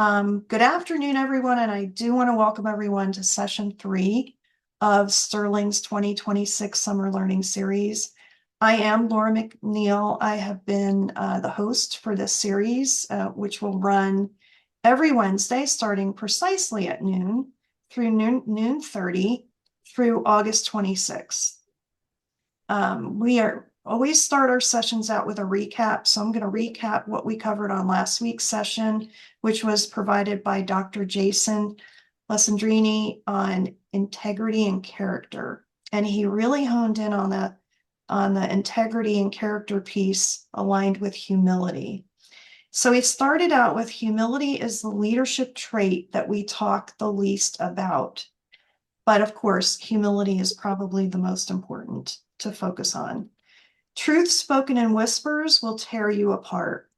Good afternoon, everyone, and I do want to welcome everyone to session 3 of Sterling's 2026 Summer Learning Series. I am Laura McNeil. I have been the host for this series, which will run every Wednesday starting precisely at noon through noon 30 through August 26th. We always start our sessions out with a recap. So I'm going to recap what we covered on last week's session, which was provided by Dr. Jason Lesandrini on integrity and character. And he really honed in on the integrity and character piece aligned with humility. So he started out with humility is the leadership trait that we talk the least about. But of course, humility is probably the most important to focus on. Truth spoken in whispers will tear you apart.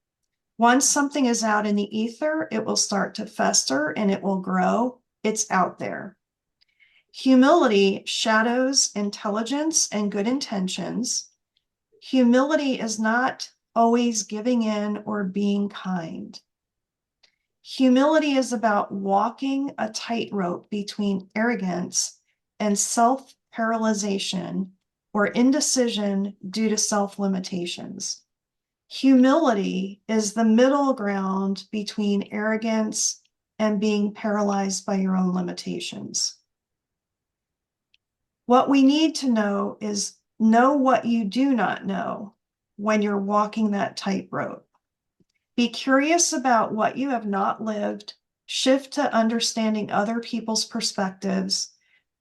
Once something is out in the ether, it will start to fester and it will grow. It's out there. Humility shadows intelligence and good intentions. Humility is not always giving in or being kind. Humility is about walking a tightrope between arrogance and self-paralyzation or indecision due to self-limitations. Humility is the middle ground between arrogance and being paralyzed by your own limitations. What we need to know is know what you do not know when you're walking that tightrope. Be curious about what you have not lived, shift to understanding other people's perspectives,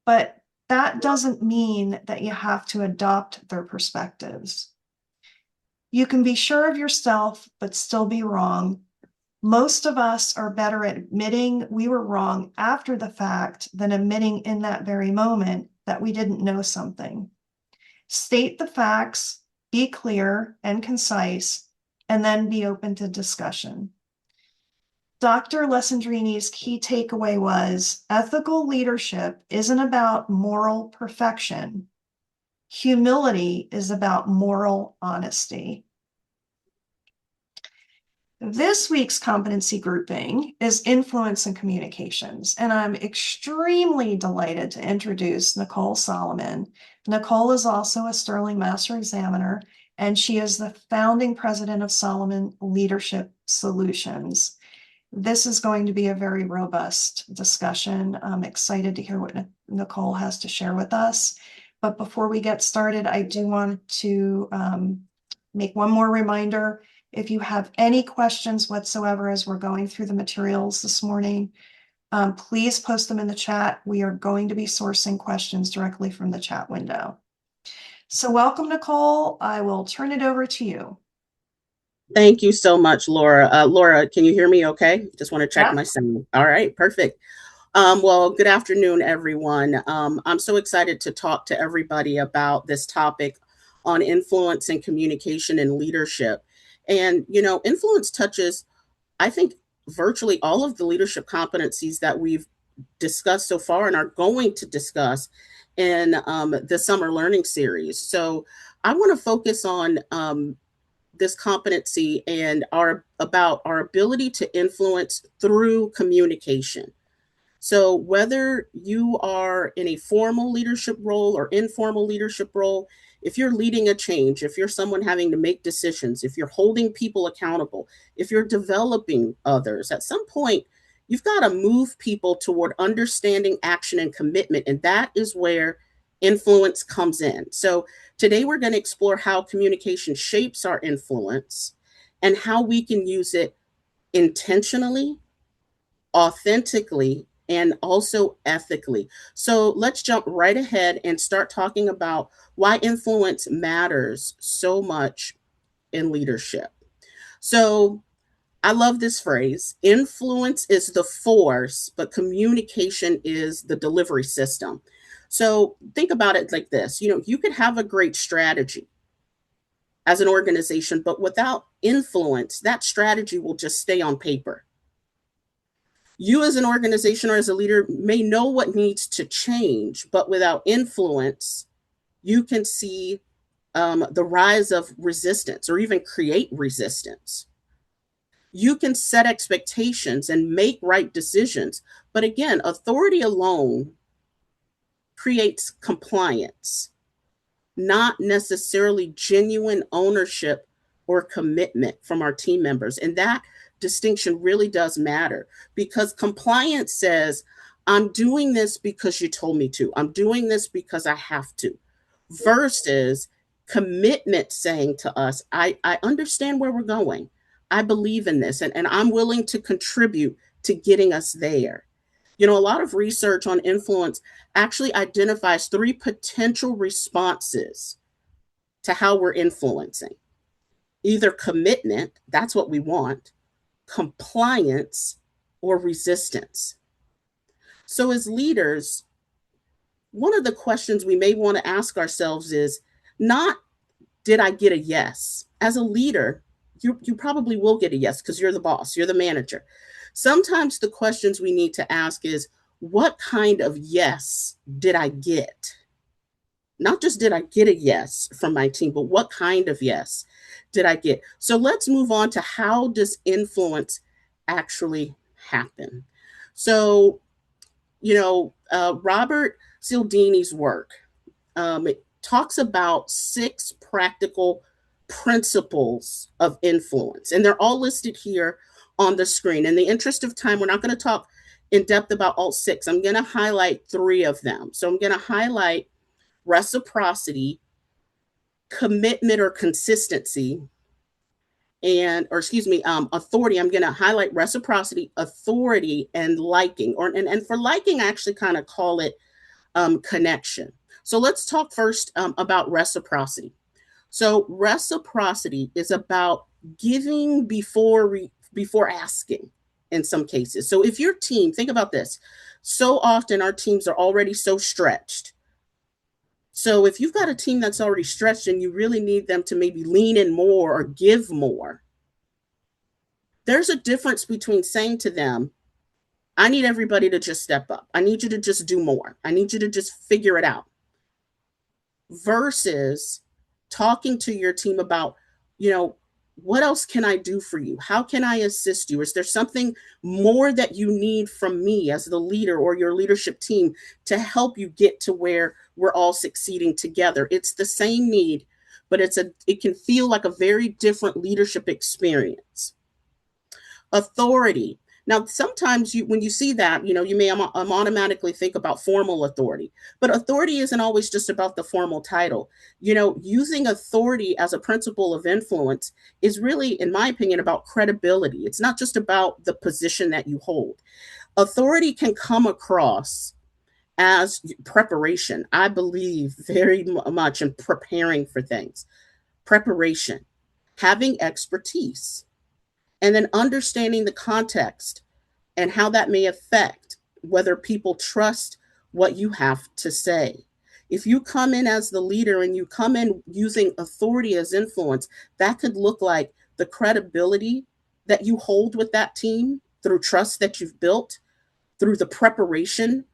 but that doesn't mean that you have to adopt their perspectives. You can be sure of yourself, but still be wrong. Most of us are better at admitting we were wrong after the fact than admitting in that very moment that we didn't know something. State the facts, be clear and concise, and then be open to discussion. Dr. Lesandrini's key takeaway was ethical leadership isn't about moral perfection. Humility is about moral honesty. This week's competency grouping is influence and communications, and I'm extremely delighted to introduce Nichole Solomon. Nichole is also a Sterling Master Examiner, and she is the founding president of Solomon Leadership Solutions. This is going to be a very robust discussion. I'm excited to hear what Nichole has to share with us. But before we get started, I do want to make one more reminder. If you have any questions whatsoever as we're going through the materials this morning, please post them in the chat. We are going to be sourcing questions directly from the chat window. So welcome, Nichole. I will turn it over to you. Thank you so much, Laura. Laura, can you hear me okay? Just want to check Yeah. my sound. All right, perfect. Well, good afternoon, everyone. I'm so excited to talk to everybody about this topic on influence and communication and leadership. And, influence touches, I think, virtually all of the leadership competencies that we've discussed so far and are going to discuss in the summer learning series. So I want to focus on this competency and about our ability to influence through communication. So whether you are in a formal leadership role or informal leadership role, if you're leading a change, if you're someone having to make decisions, if you're holding people accountable, if you're developing others, at some point, you've got to move people toward understanding, action, and commitment. And that is where influence comes in. So today we're going to explore how communication shapes our influence and how we can use it intentionally, authentically, and also ethically. So let's jump right ahead and start talking about why influence matters so much in leadership. So I love this phrase, influence is the force, but communication is the delivery system. So think about it like this, you could have a great strategy as an organization, but without influence, that strategy will just stay on paper. You as an organization or as a leader may know what needs to change, but without influence, you can see the rise of resistance or even create resistance. You can set expectations and make right decisions. But again, authority alone creates compliance, not necessarily genuine ownership or commitment from our team members. And that distinction really does matter, because compliance says, I'm doing this because you told me to, I'm doing this because I have to, versus commitment saying to us, I understand where we're going. I believe in this, and I'm willing to contribute to getting us there. You know, a lot of research on influence actually identifies three potential responses to how we're influencing: either commitment, that's what we want, compliance, or resistance. So, as leaders, one of the questions we may want to ask ourselves is not, did I get a yes? As a leader, you probably will get a yes because you're the boss, you're the manager. Sometimes the questions we need to ask is, what kind of yes did I get? Not just did I get a yes from my team, but what kind of yes did I get? So let's move on to, how does influence actually happen? So, Robert Cialdini's work, it talks about 6 practical principles of influence, and they're all listed here on the screen. In the interest of time, we're not going to talk in depth about all 6. I'm going to highlight 3 of them. So I'm going to highlight reciprocity, commitment or consistency, authority. I'm going to highlight reciprocity, authority, and liking. And for liking, I actually kind of call it connection. So let's talk first about reciprocity. So reciprocity is about giving before asking in some cases. So if your team, think about this. So often our teams are already so stretched. So if you've got a team that's already stretched and you really need them to maybe lean in more or give more, there's a difference between saying to them, I need everybody to just step up. I need you to just do more. I need you to just figure it out, versus talking to your team about, what else can I do for you? How can I assist you? Is there something more that you need from me as the leader or your leadership team to help you get to where we're all succeeding together? It's the same need, but it can feel like a very different leadership experience. Authority. Now, sometimes when you see that, you may automatically think about formal authority, but authority isn't always just about the formal title. Using authority as a principle of influence is really, in my opinion, about credibility. It's not just about the position that you hold. Authority can come across as preparation. I believe very much in preparing for things. Preparation, having expertise, and then understanding the context and how that may affect whether people trust what you have to say. If you come in as the leader and you come in using authority as influence, that could look like the credibility that you hold with that team through trust that you've built, through the preparation,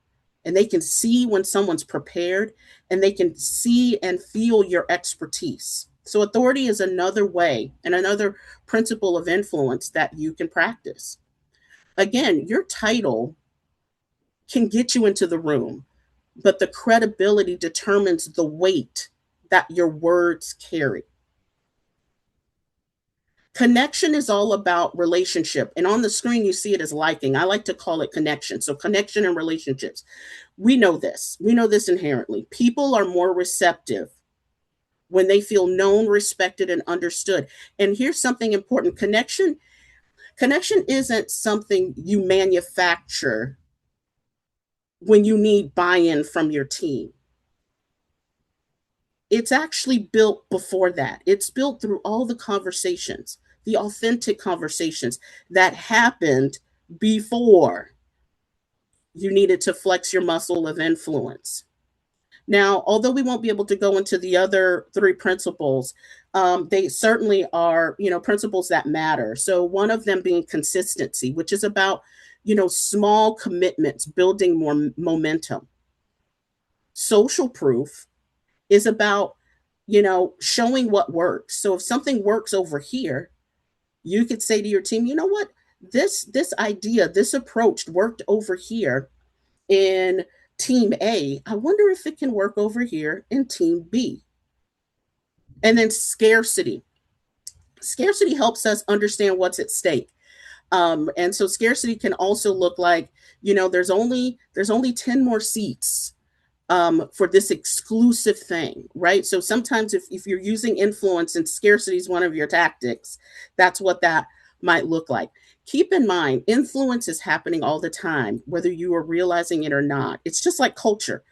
and they can see when someone's prepared, and they can see and feel your expertise. So authority is another way and another principle of influence that you can practice. Again, your title can get you into the room, but the credibility determines the weight that your words carry. Connection is all about relationship. And on the screen, you see it as liking. I like to call it connection. So, connection and relationships. We know this. We know this inherently. People are more receptive when they feel known, respected, and understood. And here's something important: connection isn't something you manufacture when you need buy-in from your team. It's actually built before that. It's built through all the conversations, the authentic conversations that happened before you needed to flex your muscle of influence. Now, although we won't be able to go into the other 3 principles, they certainly are, principles that matter. So one of them being consistency, which is about, small commitments, building more momentum. Social proof is about, showing what works. So if something works over here, You could say to your team, you know what, this idea, this approach worked over here in team A. I wonder if it can work over here in team B. And then scarcity. Scarcity helps us understand what's at stake. And so scarcity can also look like, there's only 10 more seats for this exclusive thing, right? So sometimes if you're using influence and scarcity is one of your tactics, that's what that might look like. Keep in mind, influence is happening all the time, whether you are realizing it or not. It's just like culture.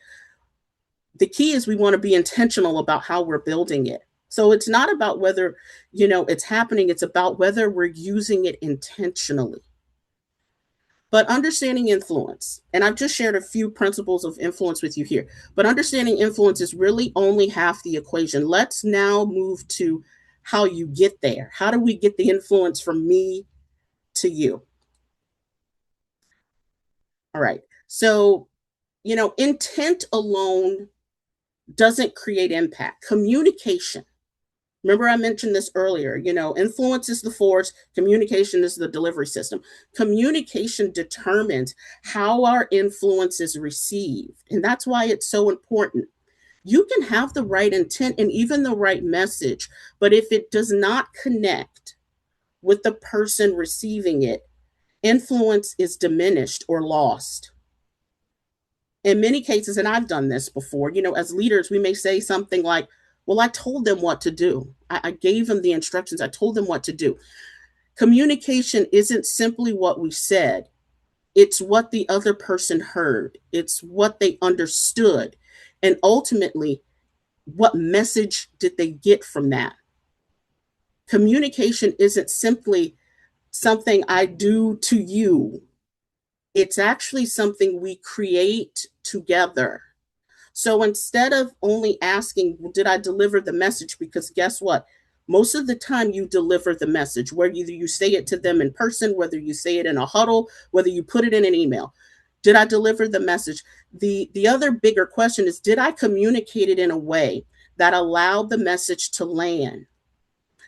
The key is we want to be intentional about how we're building it. So it's not about whether, it's happening. It's about whether we're using it intentionally. But understanding influence, and I've just shared a few principles of influence with you here, but understanding influence is really only half the equation. Let's now move to how you get there. How do we get the influence from me to you? All right. So, intent alone doesn't create impact. Communication. Remember, I mentioned this earlier. Influence is the force, communication is the delivery system. Communication determines how our influence is received. And that's why it's so important. You can have the right intent and even the right message, but if it does not connect with the person receiving it, influence is diminished or lost. In many cases, and I've done this before, as leaders, we may say something like, well, I told them what to do. I gave them the instructions. I told them what to do. Communication isn't simply what we said. It's what the other person heard. It's what they understood. And ultimately, what message did they get from that? Communication isn't simply something I do to you. It's actually something we create together. So instead of only asking, well, did I deliver the message? Because guess what? Most of the time you deliver the message, whether you say it to them in person, whether you say it in a huddle, whether you put it in an email. Did I deliver the message? The other bigger question is, did I communicate it in a way that allowed the message to land?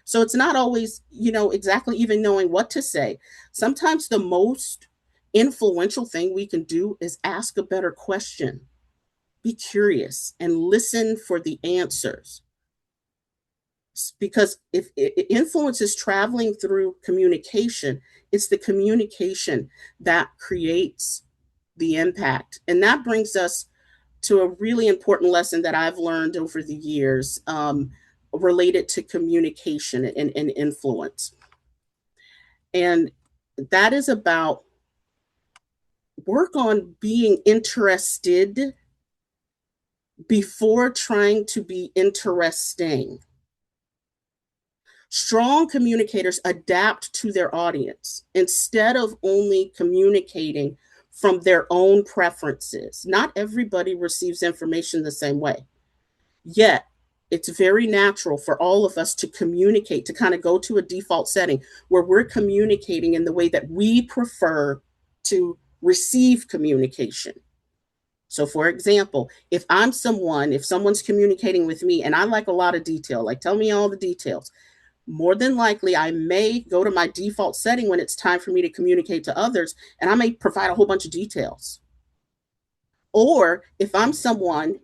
So it's not always, exactly even knowing what to say. Sometimes the most influential thing we can do is ask a better question. Be curious and listen for the answers. Because if influence is traveling through communication, it's the communication that creates the impact. And that brings us to a really important lesson that I've learned over the years, related to communication and influence. And that is about work on being interested before trying to be interesting. Strong communicators adapt to their audience instead of only communicating from their own preferences. Not everybody receives information the same way. Yet, it's very natural for all of us to communicate, to kind of go to a default setting where we're communicating in the way that we prefer to receive communication. So, for example, if someone's communicating with me and I like a lot of detail, like tell me all the details, more than likely I may go to my default setting when it's time for me to communicate to others, and I may provide a whole bunch of details. Or if I'm someone,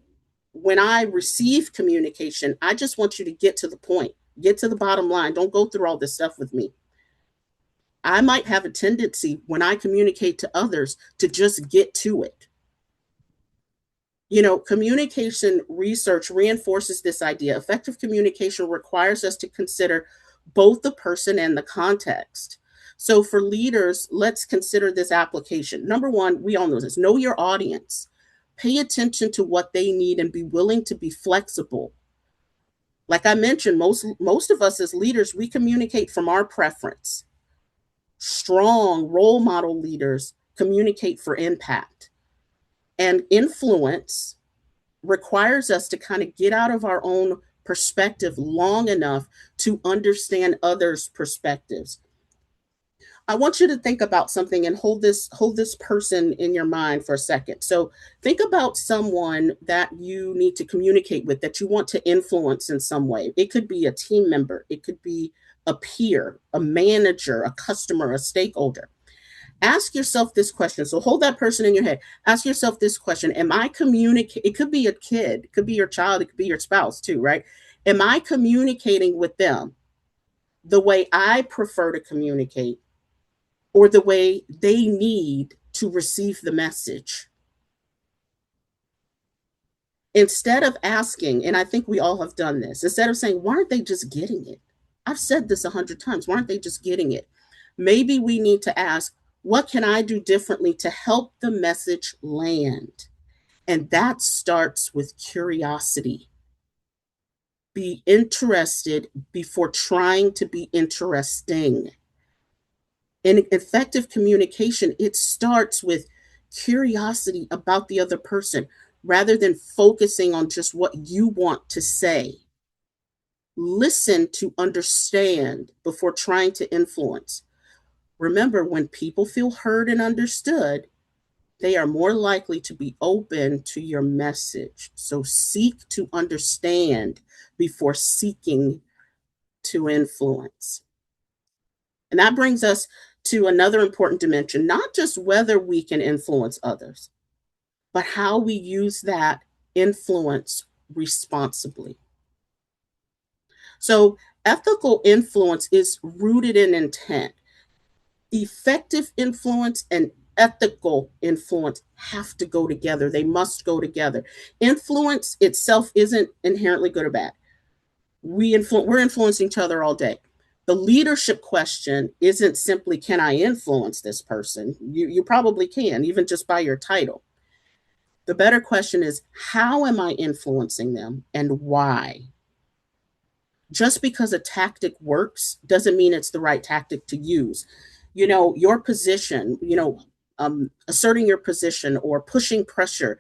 when I receive communication, I just want you to get to the point, get to the bottom line. Don't go through all this stuff with me. I might have a tendency when I communicate to others to just get to it. Communication research reinforces this idea. Effective communication requires us to consider both the person and the context. So for leaders, let's consider this application. Number one, we all know this, know your audience. Pay attention to what they need and be willing to be flexible. Like I mentioned, most of us as leaders, we communicate from our preference. Strong role model leaders communicate for impact. And influence requires us to kind of get out of our own perspective long enough to understand others' perspectives. I want you to think about something and hold this person in your mind for a second. So think about someone that you need to communicate with, that you want to influence in some way. It could be a team member, it could be a peer, a manager, a customer, a stakeholder. Ask yourself this question. So hold that person in your head. Ask yourself this question. Am I communicating? It could be a kid, it could be your child, it could be your spouse too, right? Am I communicating with them the way I prefer to communicate or the way they need to receive the message? Instead of asking, and I think we all have done this, instead of saying, why aren't they just getting it? I've said this 100 times. Why aren't they just getting it? Maybe we need to ask, what can I do differently to help the message land? And that starts with curiosity. Be interested before trying to be interesting. In effective communication, it starts with curiosity about the other person rather than focusing on just what you want to say. Listen to understand before trying to influence. Remember, when people feel heard and understood, they are more likely to be open to your message. So seek to understand before seeking to influence. And that brings us to another important dimension, not just whether we can influence others, but how we use that influence responsibly. So, ethical influence is rooted in intent. Effective influence and ethical influence have to go together. They must go together. Influence itself isn't inherently good or bad. We're influencing each other all day. The leadership question isn't simply, can I influence this person? You probably can, even just by your title. The better question is, how am I influencing them and why? Just because a tactic works doesn't mean it's the right tactic to use. Your position, asserting your position or pushing pressure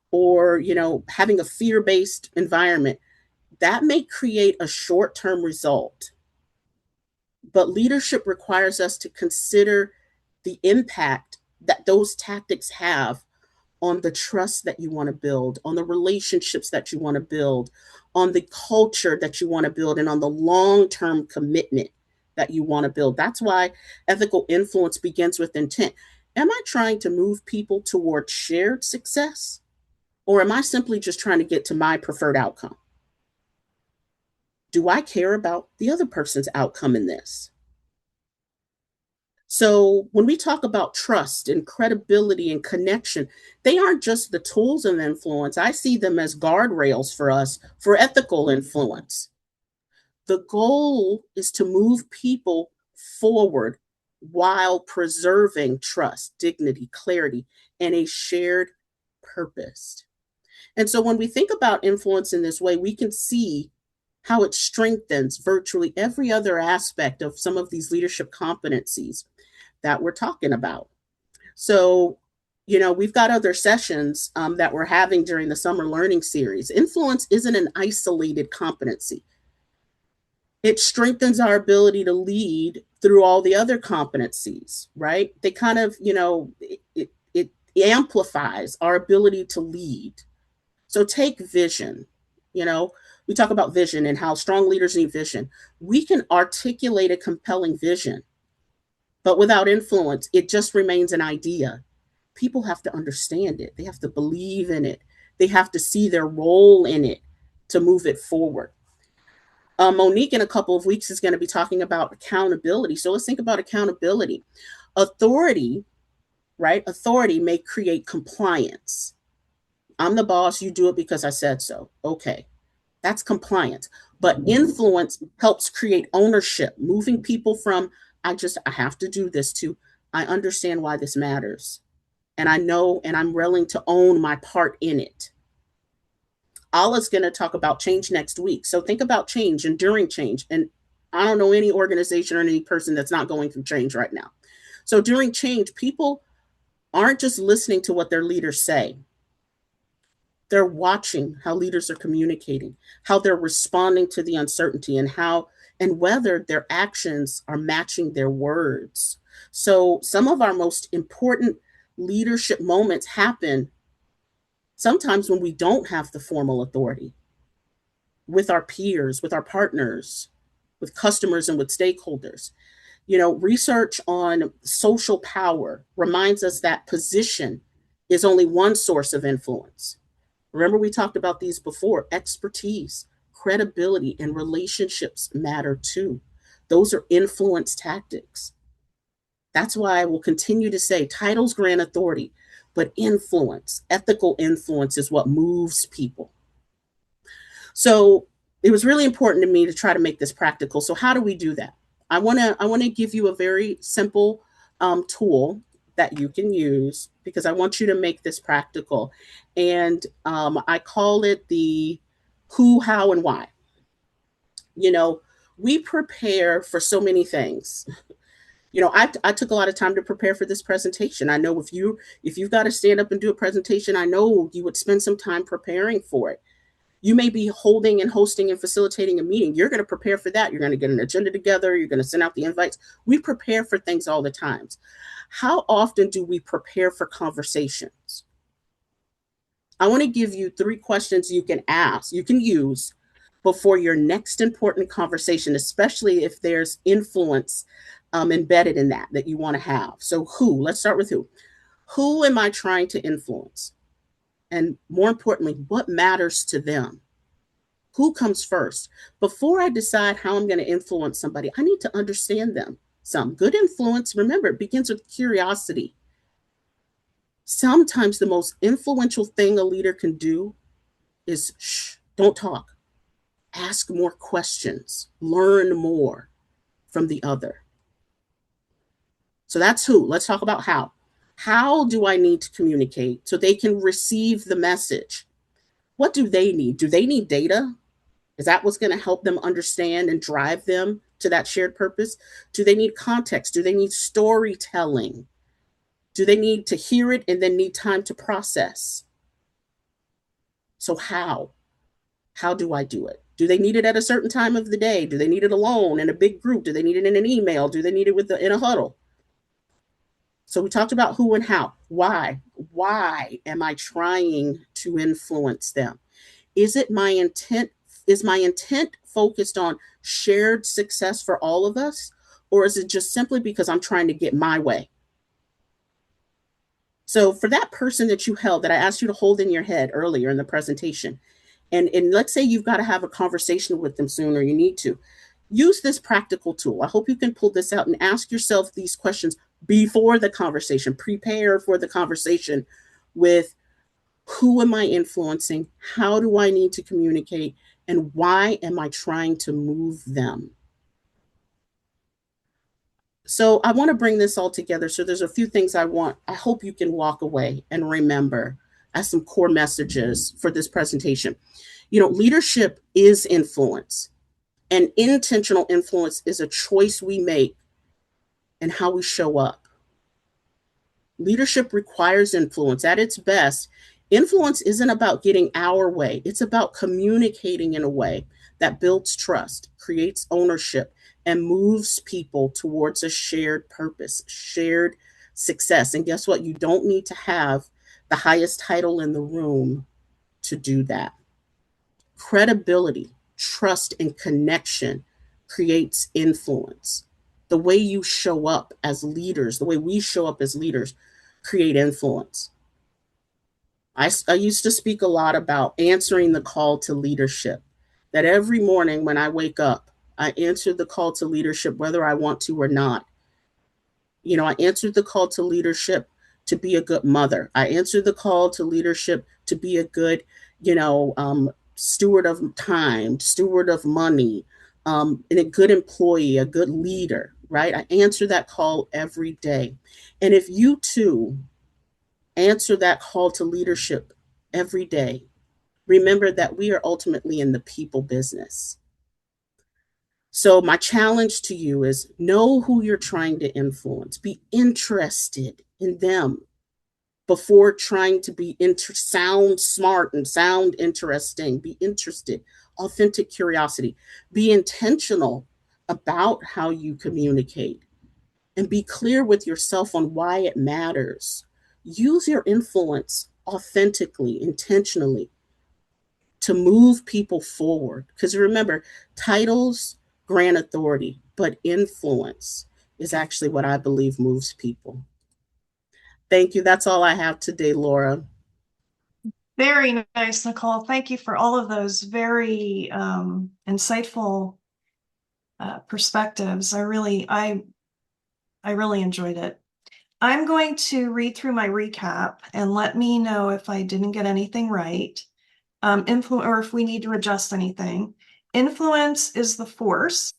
or, having a fear based environment, that may create a short term result. But leadership requires us to consider the impact that those tactics have on the trust that you want to build, on the relationships that you want to build, on the culture that you want to build, and on the long term commitment that you want to build. That's why ethical influence begins with intent. Am I trying to move people toward shared success? Or am I simply just trying to get to my preferred outcome? Do I care about the other person's outcome in this? So, when we talk about trust and credibility and connection, they aren't just the tools of influence. I see them as guardrails for us for ethical influence. The goal is to move people forward while preserving trust, dignity, clarity, and a shared purpose. And so, when we think about influence in this way, we can see how it strengthens virtually every other aspect of some of these leadership competencies that we're talking about. So, we've got other sessions that we're having during the summer learning series. Influence isn't an isolated competency. It strengthens our ability to lead through all the other competencies, right? They kind of, it amplifies our ability to lead. So take vision. We talk about vision and how strong leaders need vision. We can articulate a compelling vision, but without influence, it just remains an idea. People have to understand it. They have to believe in it. They have to see their role in it to move it forward. Monique, in a couple of weeks, is going to be talking about accountability. So let's think about accountability. Authority, right? Authority may create compliance. I'm the boss. You do it because I said so. Okay. That's compliance. But influence helps create ownership, moving people from, I have to do this to, I understand why this matters. And I know, and I'm willing to own my part in it. Allah's going to talk about change next week. So think about change, enduring change. And I don't know any organization or any person that's not going through change right now. So during change, people aren't just listening to what their leaders say. They're watching how leaders are communicating, how they're responding to the uncertainty, and whether their actions are matching their words. So some of our most important leadership moments happen sometimes when we don't have the formal authority, with our peers, with our partners, with customers and with stakeholders. You know, research on social power reminds us that position is only one source of influence. Remember, we talked about these before. Expertise, credibility, and relationships matter too. Those are influence tactics. That's why I will continue to say titles grant authority, but influence, ethical influence, is what moves people. So it was really important to me to try to make this practical. So how do we do that? I want to give you a very simple tool that you can use because I want you to make this practical, and I call it the who, how, and why. You know, we prepare for so many things. You know, I took a lot of time to prepare for this presentation. I know if you've got to stand up and do a presentation, I know you would spend some time preparing for it. You may be holding and hosting and facilitating a meeting. You're going to prepare for that. You're going to get an agenda together. You're going to send out the invites. We prepare for things all the time. How often do we prepare for conversations? I want to give you 3 questions you can ask, you can use before your next important conversation, especially if there's influence embedded in that you want to have. So, who? Let's start with who. Who am I trying to influence? And more importantly, what matters to them? Who comes first? Before I decide how I'm going to influence somebody, I need to understand them. Some good influence, remember, it begins with curiosity. Sometimes the most influential thing a leader can do is shh, don't talk. Ask more questions, learn more from the other. So that's who. Let's talk about how. How do I need to communicate so they can receive the message? What do they need? Do they need data? Is that what's going to help them understand and drive them to that shared purpose? Do they need context? Do they need storytelling? Do they need to hear it and then need time to process? So, how? How do I do it? Do they need it at a certain time of the day? Do they need it alone in a big group? Do they need it in an email? Do they need it in a huddle? So we talked about who and how. Why? Why am I trying to influence them? Is it my intent? Is my intent focused on shared success for all of us? Or is it just simply because I'm trying to get my way? So for that person that you held, that I asked you to hold in your head earlier in the presentation, and let's say you've got to have a conversation with them soon or you need to, use this practical tool. I hope you can pull this out and ask yourself these questions before the conversation. Prepare for the conversation with who am I influencing? How do I need to communicate? And why am I trying to move them? So I want to bring this all together. So there's a few things I hope you can walk away and remember as some core messages for this presentation. You know, leadership is influence, and intentional influence is a choice we make and how we show up. Leadership requires influence. At its best, influence isn't about getting our way, it's about communicating in a way that builds trust, creates ownership, and moves people towards a shared purpose, shared success. And guess what? You don't need to have the highest title in the room to do that. Credibility, trust, and connection creates influence. The way you show up as leaders, the way we show up as leaders, create influence. I used to speak a lot about answering the call to leadership, that every morning when I wake up, I answer the call to leadership, whether I want to or not. You know, I answered the call to leadership to be a good mother. I answered the call to leadership to be a good, steward of time, steward of money, and a good employee, a good leader, right? I answer that call every day. And if you too answer that call to leadership every day, remember that we are ultimately in the people business. So, my challenge to you is know who you're trying to influence, be interested in them before trying to sound smart and sound interesting. Be interested, authentic curiosity, be intentional about how you communicate, and be clear with yourself on why it matters. Use your influence authentically, intentionally to move people forward. Because remember, titles grant authority, but influence is actually what I believe moves people. Thank you. That's all I have today, Laura. Very nice, Nichole. Thank you for all of those very insightful perspectives. I really enjoyed it. I'm going to read through my recap and let me know if I didn't get anything right, or if we need to adjust anything. Influence is the force.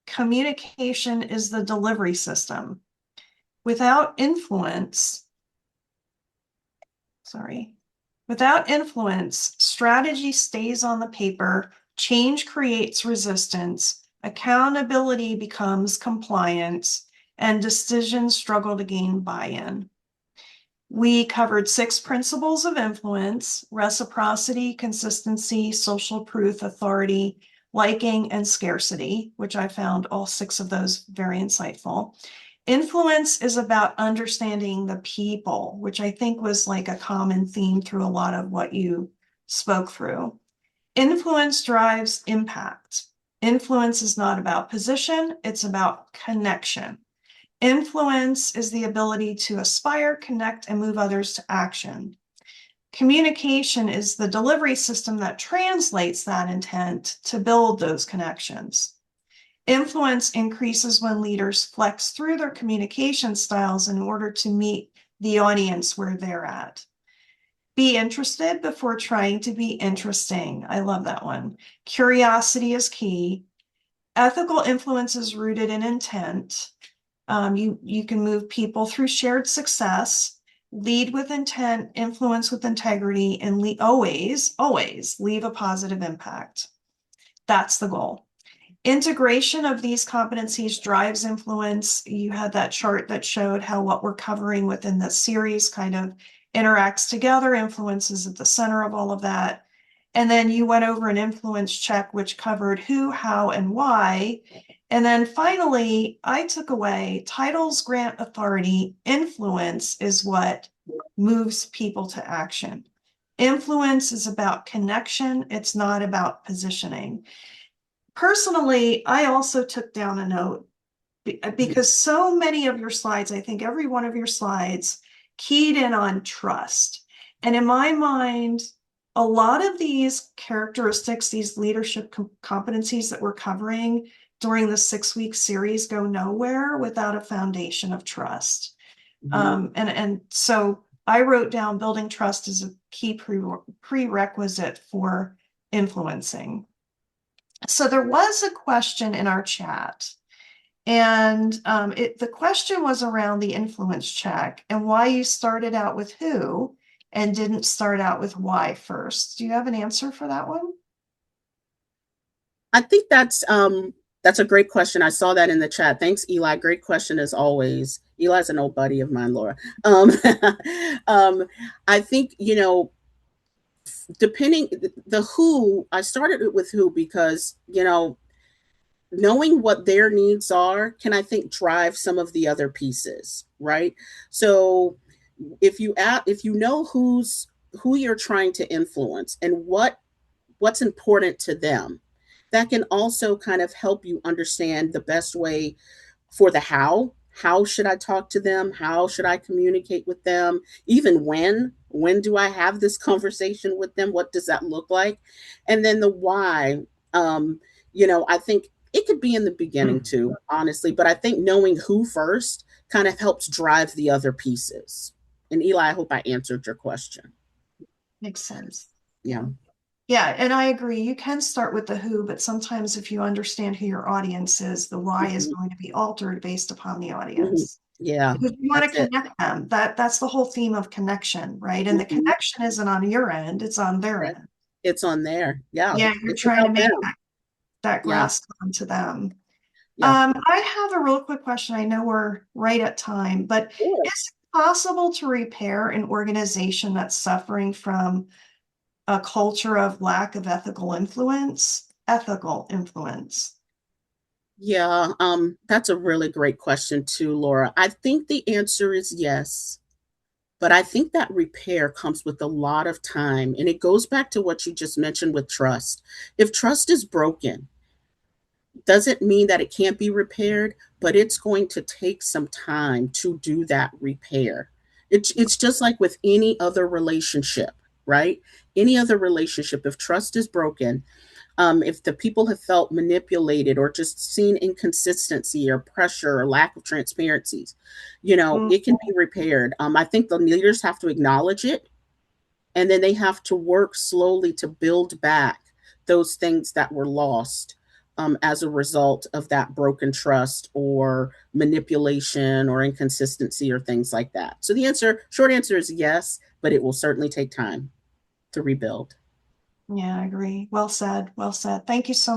Communication is the delivery system. Without influence, sorry, without influence, strategy stays on the paper, change creates resistance, accountability becomes compliance, and decisions struggle to gain buy-in. We covered 6 principles of influence: reciprocity, consistency, social proof, authority, liking, and scarcity, which I found all 6 of those very insightful. Influence is about understanding the people, which I think was like a common theme through a lot of what you spoke through. Influence drives impact. Influence is not about position, it's about connection. Influence is the ability to aspire, connect, and move others to action. Communication is the delivery system that translates that intent to build those connections. Influence increases when leaders flex through their communication styles in order to meet the audience where they're at. Be interested before trying to be interesting. I love that one. Curiosity is key. Ethical influence is rooted in intent. You can move people through shared success, lead with intent, influence with integrity, and always leave a positive impact. That's the goal. Integration of these competencies drives influence. You had that chart that showed how what we're covering within the series kind of interacts together. Influence is at the center of all of that. And then you went over an influence check, which covered who, how, and why. And then finally, I took away titles grant authority. Influence is what moves people to action. Influence is about connection. It's not about positioning. Personally, I also took down a note because so many of your slides, I think every one of your slides keyed in on trust. And in my mind, a lot of these characteristics, these leadership competencies that we're covering during the 6-week series go nowhere without a foundation of trust. And so I wrote down building trust is a key prerequisite for influencing. So there was a question in our chat, and the question was around the influence check and why you started out with who and didn't start out with why first. Do you have an answer for that one? I think that's a great question. I saw that in the chat. Thanks, Eli. Great question as always. Eli's an old buddy of mine, Laura. I think, depending the who, I started with who because, knowing what their needs are can, I think, drive some of the other pieces, right? So if you know who you're trying to influence and what's important to them, that can also kind of help you understand the best way for the how. How should I talk to them? How should I communicate with them? Even when do I have this conversation with them? What does that look like? And then the why, I think it could be in the beginning too, honestly, but I think knowing who first kind of helps drive the other pieces. And Eli, I hope I answered your question. Makes sense. Yeah. Yeah, and I agree. You can start with the who, but sometimes if you understand who your audience is, the why is Mhm. going to be altered based upon the Mhm. audience. Yeah, Because you want that's to it. connect them. That's the whole theme of connection, right? And the Mhm. connection isn't on your end, it's on their Yeah. end. It's on there. Yeah. Yeah, you're It's trying to about make them. that Yeah. grasp onto them. Yeah. I have a real quick question. I know we're right at time, but Sure. is it possible to repair an organization that's suffering from a culture of lack of ethical influence? Ethical influence. Yeah, that's a really great question too, Laura. I think the answer is yes, but I think that repair comes with a lot of time, and it goes back to what you just mentioned with trust. If trust is broken, Doesn't mean that it can't be repaired, but it's going to take some time to do that repair. It's just like with any other relationship, right? Any other relationship, if trust is broken, if the people have felt manipulated or just seen inconsistency or pressure or lack of transparencies, Mm, it can be repaired. I think the leaders have to acknowledge it, and then they have to work slowly to build back those things that were lost as a result of that broken trust or manipulation or inconsistency or things like that. So the short answer is yes, but it will certainly take time to rebuild. yeah, I agree. Well said. Well said. Thank you so